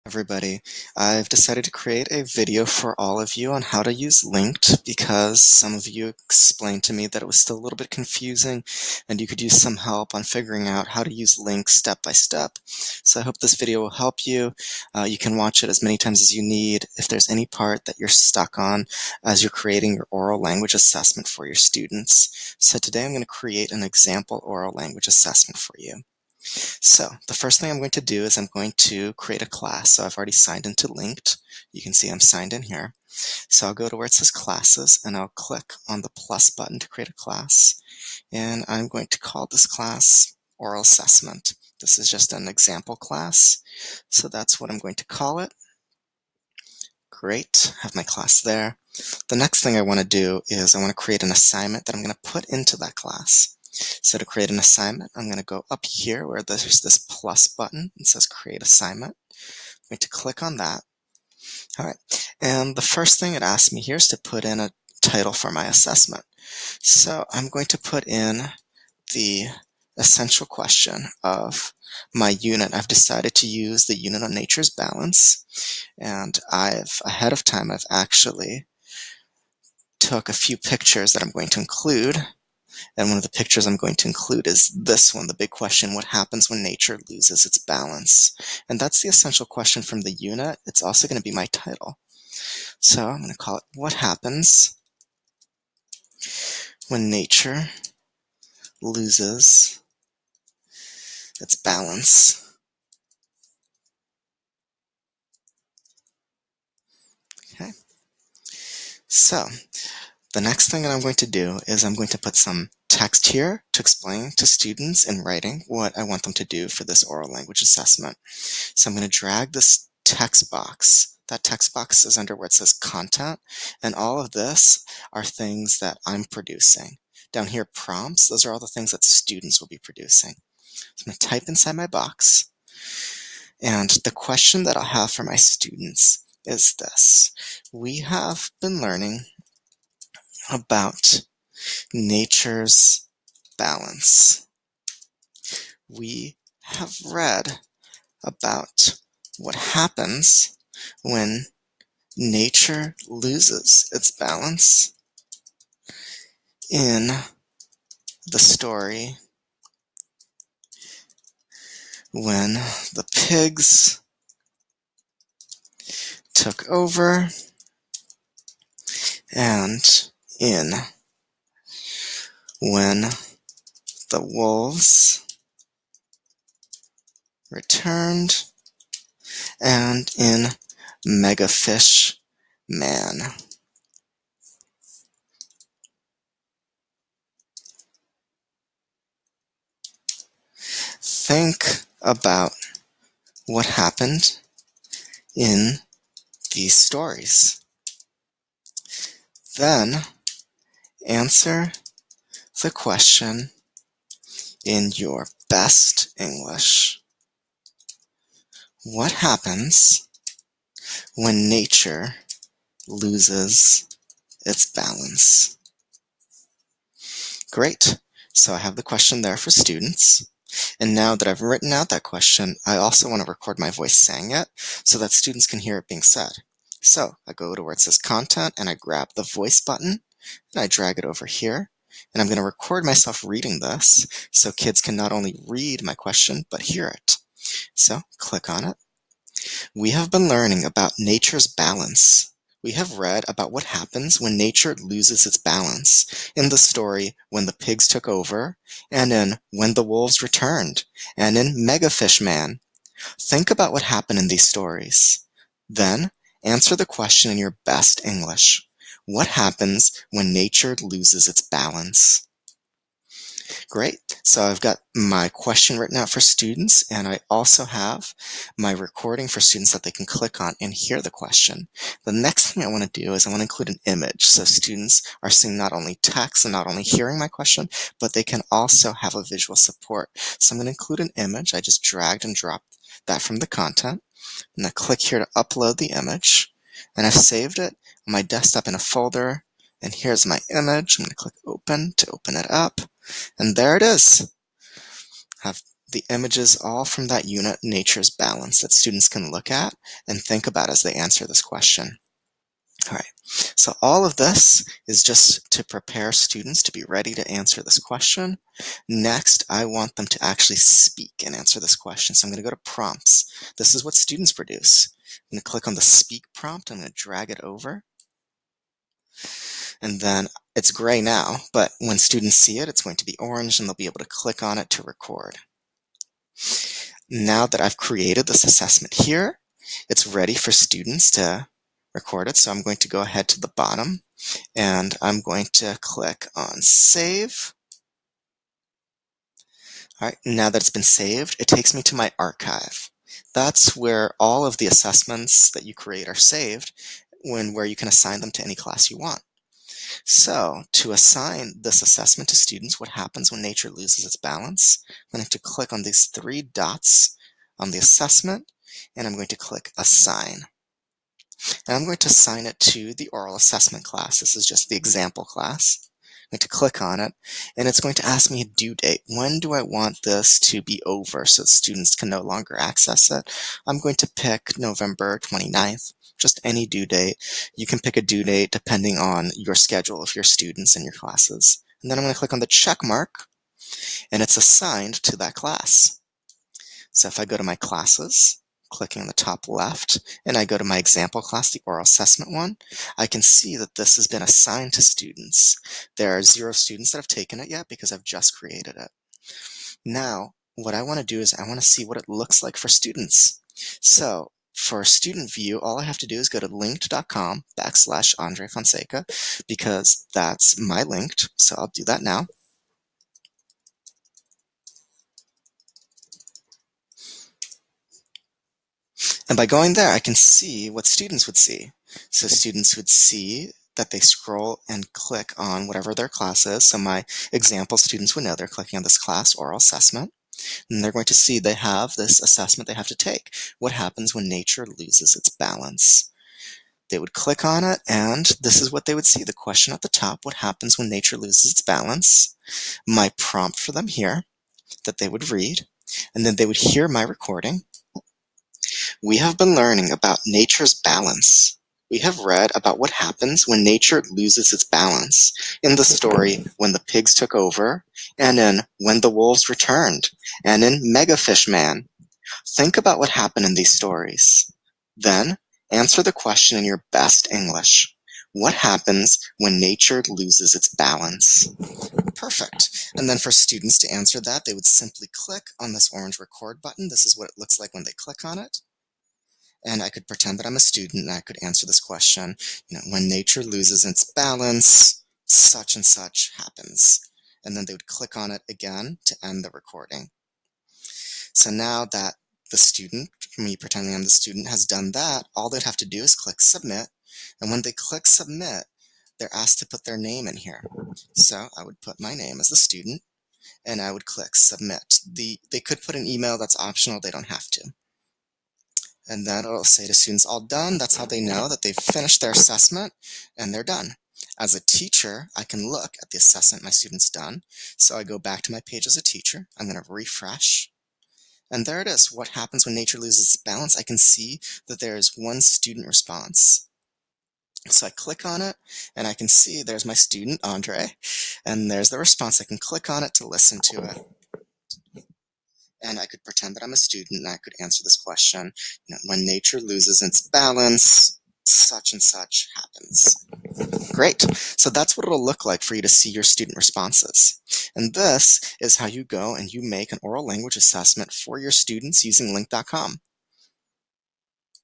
everybody. I've decided to create a video for all of you on how to use Linked because some of you explained to me that it was still a little bit confusing and you could use some help on figuring out how to use Linked step by step. So I hope this video will help you. You can watch it as many times as you need. If there's any part that you're stuck on as you're creating your oral language assessment for your students. So today I'm going to create an example oral language assessment for you. So the first thing I'm going to do is I'm going to create a class. So I've already signed into Linked. You can see I'm signed in here. So I'll go to where it says classes and I'll click on the plus button to create a class. And I'm going to call this class Oral Assessment. This is just an example class. So that's what I'm going to call it. Great, have my class there. The next thing I want to do is I want to create an assignment that I'm going to put into that class. So to create an assignment, I'm going to go up here where there's this plus button. It says Create Assignment. I'm going to click on that. All right, and the first thing it asks me here is to put in a title for my assessment. So I'm going to put in the essential question of my unit. I've decided to use the unit on nature's balance, and ahead of time, I've actually took a few pictures that I'm going to include. And one of the pictures I'm going to include is this one, the big question: what happens when nature loses its balance? And that's the essential question from the unit. It's also going to be my title. So I'm going to call it What Happens When Nature Loses Its Balance? Okay. So the next thing that I'm going to do is I'm going to put some text here to explain to students in writing what I want them to do for this oral language assessment. So I'm going to drag this text box. That text box is under where it says content, and all of this are things that I'm producing. Down here, prompts, those are all the things that students will be producing. So I'm going to type inside my box, and the question that I'll have for my students is this. We have been learning about nature's balance. We have read about what happens when nature loses its balance in the story when the pigs took over and in when the wolves returned and in Megafish Man. Think about what happened in these stories. Then answer the question in your best English. What happens when nature loses its balance? Great. So I have the question there for students. And now that I've written out that question, I also want to record my voice saying it so that students can hear it being said. So I go to where it says content and I grab the voice button and I drag it over here. And I'm going to record myself reading this so kids can not only read my question, but hear it. So click on it. We have been learning about nature's balance. We have read about what happens when nature loses its balance in the story When the Pigs Took Over, and in When the Wolves Returned, and in Megafish Man. Think about what happened in these stories. Then, answer the question in your best English. What happens when nature loses its balance? Great. So I've got my question written out for students, and I also have my recording for students that they can click on and hear the question. The next thing I want to do is I want to include an image so students are seeing not only text and not only hearing my question, but they can also have a visual support. So I'm going to include an image. I just dragged and dropped that from the content. And I click here to upload the image, and I've saved it on my desktop in a folder. And here's my image. I'm going to click open to open it up. And there it is. I've the images all from that unit, Nature's Balance, that students can look at and think about as they answer this question. All right, so all of this is just to prepare students to be ready to answer this question. Next, I want them to actually speak and answer this question. So I'm going to go to prompts. This is what students produce. I'm going to click on the speak prompt. I'm going to drag it over. And then it's gray now, but when students see it, it's going to be orange and they'll be able to click on it to record. Now that I've created this assessment here, it's ready for students to record it. So I'm going to go ahead to the bottom and I'm going to click on Save. All right, now that it's been saved, it takes me to my archive. That's where all of the assessments that you create are saved, where you can assign them to any class you want. So to assign this assessment to students, what happens when nature loses its balance? I'm going to click on these three dots on the assessment, and I'm going to click Assign. And I'm going to assign it to the oral assessment class. This is just the example class. I'm going to click on it, and it's going to ask me a due date. When do I want this to be over so students can no longer access it? I'm going to pick November 29th, just any due date. You can pick a due date depending on your schedule of your students and your classes. And then I'm going to click on the check mark, and it's assigned to that class. So if I go to my classes, clicking on the top left, and I go to my example class, the oral assessment one, I can see that this has been assigned to students. There are 0 students that have taken it yet because I've just created it. Now, what I want to do is I want to see what it looks like for students. So for student view, all I have to do is go to linked.com/Andre Fonseca because that's my linked. So I'll do that now. And by going there, I can see what students would see. So students would see that they scroll and click on whatever their class is. So my example students would know they're clicking on this class oral assessment. And they're going to see they have this assessment they have to take. What happens when nature loses its balance? They would click on it, and this is what they would see. The question at the top, what happens when nature loses its balance? My prompt for them here that they would read, and then they would hear my recording. We have been learning about nature's balance. We have read about what happens when nature loses its balance in the story When the Pigs Took Over, and in When the Wolves Returned, and in Megafish Man. Think about what happened in these stories. Then, answer the question in your best English. What happens when nature loses its balance? Perfect. And then for students to answer that, they would simply click on this orange record button. This is what it looks like when they click on it. And I could pretend that I'm a student and I could answer this question, when nature loses its balance, such and such happens. And then they would click on it again to end the recording. So now that the student, me pretending I'm the student, has done that, all they'd have to do is click submit. And when they click submit, they're asked to put their name in here. So I would put my name as the student and I would click submit. They could put an email, that's optional, they don't have to. And then it'll say to students, all done. That's how they know that they've finished their assessment and they're done. As a teacher, I can look at the assessment my student's done. So I go back to my page as a teacher. I'm going to refresh. And there it is. What happens when nature loses its balance? I can see that there is one student response. So I click on it and I can see there's my student, Andre, and there's the response. I can click on it to listen to it. And I could pretend that I'm a student and I could answer this question. When nature loses its balance, such and such happens. Great. So that's what it'll look like for you to see your student responses. And this is how you go and you make an oral language assessment for your students using Link.com.